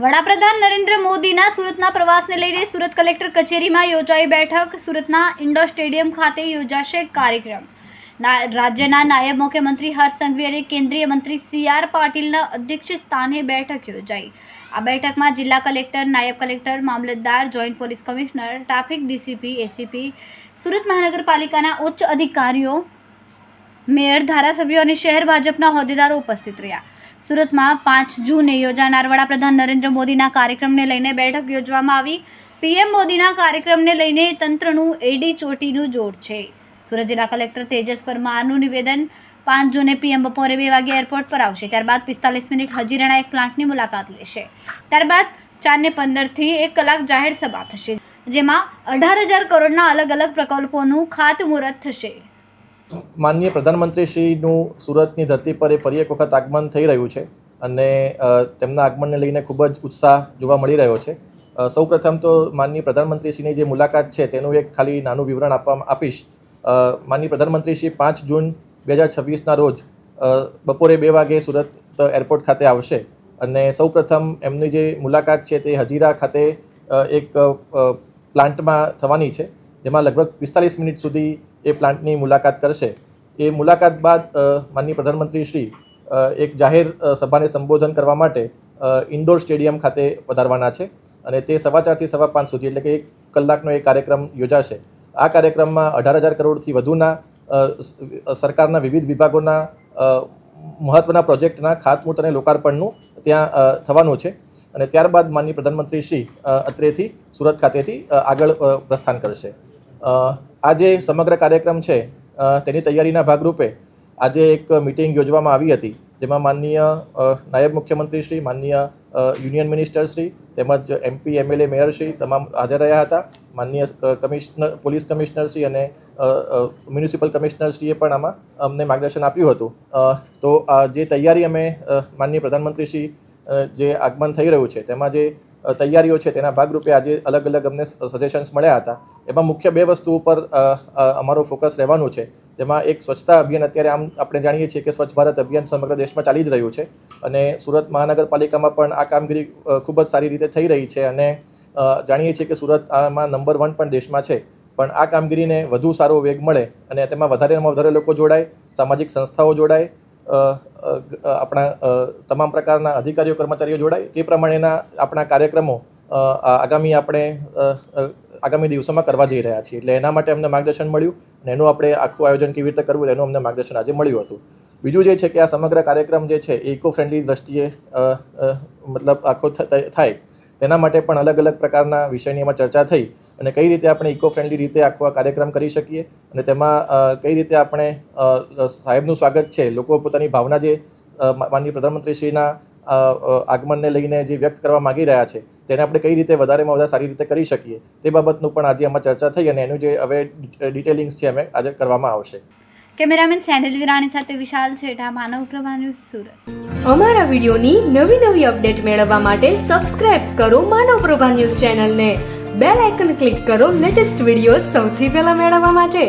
વડાપ્રધાન નરેન્દ્ર મોદીના સુરતના પ્રવાસને લઈને સુરત કલેક્ટર કચેરીમાં યોજાઈ બેઠક. સુરતના ઇન્ડોર સ્ટેડિયમ ખાતે યોજાશે કાર્યક્રમ. રાજ્યના નાયબ મુખ્યમંત્રી હર્ષ સંઘવી અને કેન્દ્રીય મંત્રી CR પાટીલના અધ્યક્ષ સ્થાને બેઠક યોજાઈ. આ બેઠકમાં જિલ્લા કલેક્ટર, નાયબ કલેક્ટર, મામલતદાર, joint police commissioner, traffic DCP, ACP, Surat મહાનગરપાલિકાના ઉચ્ચ અધિકારીઓ, મેયર, ધારાસભ્યો અને શહેર ભાજપના હોદ્દેદારો ઉપસ્થિત રહ્યા. સુરતમાં 5 જૂને યોજાનાર વડાપ્રધાન નરેન્દ્ર મોદીના કાર્યક્રમને લઈને બેઠક યોજવામાં આવી. PM મોદીના કાર્યક્રમને લઈને તંત્રનું એડી ચોટીનું જોર છે. સુરત જિલ્લા કલેક્ટર તેજસ પરમારનું નિવેદન. 5 જૂને PM બપોરે 2 વાગે એરપોર્ટ પર આવશે. ત્યારબાદ 45 મિનિટ હજીરાના એક પ્લાન્ટની મુલાકાત લેશે. ત્યારબાદ 4:15 થી 1 કલાક જાહેર સભા થશે, જેમાં 18,000 કરોડના અલગ અલગ પ્રકલ્પોનું ખાતમુહૂર્ત થશે. માનનીય પ્રધાનમંત્રીશ્રીનું સુરતની ધરતી પર ફરી એક વખત આગમન થઈ રહ્યું છે અને તેમના આગમનને લઈને ખૂબ જ ઉત્સાહ જોવા મળી રહ્યો છે. સૌપ્રથમ તો માનનીય પ્રધાનમંત્રીશ્રીની જે મુલાકાત છે તેનું એક ખાલી નાનું વિવરણ આપીશ. માનનીય પ્રધાનમંત્રીશ્રી 5 જૂન 2026ના રોજ બપોરે 2 વાગે સુરત એરપોર્ટ ખાતે આવશે અને સૌપ્રથમ એમની જે મુલાકાત છે તે હજીરા ખાતે એક પ્લાન્ટમાં થવાની છે, જેમાં લગભગ 45 મિનિટ સુધી એ પ્લાન્ટની મુલાકાત કરશે. એ મુલાકાત બાદ માનનીય પ્રધાનમંત્રીશ્રી એક જાહેર સભાને સંબોધન કરવા માટે ઇન્ડોર સ્ટેડિયમ ખાતે પધારવાના છે અને તે 4:15 થી 5:15 સુધી એટલે કે 1 કલાકનો એ કાર્યક્રમ યોજાશે. આ કાર્યક્રમમાં 18,000 કરોડથી વધુના સરકારના વિવિધ વિભાગોના મહત્ત્વના પ્રોજેક્ટના ખાતમુહૂર્ત અને લોકાર્પણનું ત્યાં થવાનું છે અને ત્યારબાદ માનનીય પ્રધાનમંત્રીશ્રી અત્રેથી સુરત ખાતેથી આગળ પ્રસ્થાન કરશે. આ જે સમગ્ર કાર્યક્રમ છે તેની તૈયારીના ભાગરૂપે આજે એક મિટિંગ યોજવામાં આવી હતી, જેમાં માનનીય નાયબ મુખ્યમંત્રીશ્રી, માનનીય યુનિયન મિનિસ્ટરશ્રી તેમજ MP, MLA, મેયરશ્રી તમામ હાજર રહ્યા હતા. માનનીય પોલીસ કમિશનરશ્રી અને મ્યુનિસિપલ કમિશનરશ્રીએ પણ આમાં અમને માર્ગદર્શન આપ્યું હતું. તો જે તૈયારી અમે માનનીય પ્રધાનમંત્રીશ્રી જે આગમન થઈ રહ્યું છે તેમાં જે તૈયારીઓ છે તેના ભાગરૂપે આજે અલગ અલગ અમને સજેશન્સ મળ્યા હતા. એમાં મુખ્ય 2 વસ્તુ ઉપર અમારો ફોકસ રહેવાનું છે. જેમાં એક સ્વચ્છતા અભિયાન, અત્યારે આપણે જાણીએ છીએ કે સ્વચ્છ ભારત અભિયાન સમગ્ર દેશમાં ચાલી જ રહ્યું છે અને સુરત મહાનગરપાલિકામાં પણ આ કામગીરી ખૂબ જ સારી રીતે થઈ રહી છે અને જાણીએ છીએ કે સુરત આમાં નંબર 1 પણ દેશમાં છે. પણ આ કામગીરીને વધુ સારો વેગ મળે અને તેમાં વધારેમાં વધારે લોકો જોડાય, સામાજિક સંસ્થાઓ જોડાય, આપણા તમામ પ્રકારના અધિકારીઓ, કર્મચારીઓ જોડાય, તે પ્રમાણેના આપણા કાર્યક્રમો આગામી દિવસોમાં કરવા જઈ રહ્યા છીએ. એટલે એના માટે અમને માર્ગદર્શન મળ્યું અને એનું આપણે આખું આયોજન કેવી રીતે કરવું એનું અમને માર્ગદર્શન આજે મળ્યું હતું. બીજું જે છે કે આ સમગ્ર કાર્યક્રમ જે છે એ ઇકો ફ્રેન્ડલી દ્રષ્ટિએ મતલબ આખો થાય તેના માટે પણ અલગ અલગ પ્રકારના વિષયની એમાં ચર્ચા થઈ અને કઈ રીતે આપણે ઇકો ફ્રેન્ડલી રીતે આખો આ કાર્યક્રમ કરી શકીએ અને તેમાં કઈ રીતે આપણે સાહેબનું સ્વાગત છે, લોકો પોતાની ભાવના જે માનનીય પ્રધાનમંત્રીશ્રીના આગમનને લઈને જે વ્યક્ત કરવા માગી રહ્યા છે તેને આપણે કઈ રીતે વધારેમાં વધારે સારી રીતે કરી શકીએ તે બાબતનું પણ આજે આમાં ચર્ચા થઈ અને એનું જે હવે ડિટેલિંગ્સ છે અમે આજે કરવામાં આવશે. કેમેરામેન સેન્ડલ વિરાણી સાથે વિશાલ છેઠા, માનવ પ્રભા ન્યૂઝ, સુરત. અમારા વિડીયોની નવી અપડેટ મેળવવા માટે સબસ્ક્રાઇબ કરો માનવ પ્રભા ન્યૂઝ ચેનલને. બેલ આઇકન ક્લિક કરો લેટેસ્ટ વિડીયો સૌથી પહેલા મેળવવા માટે.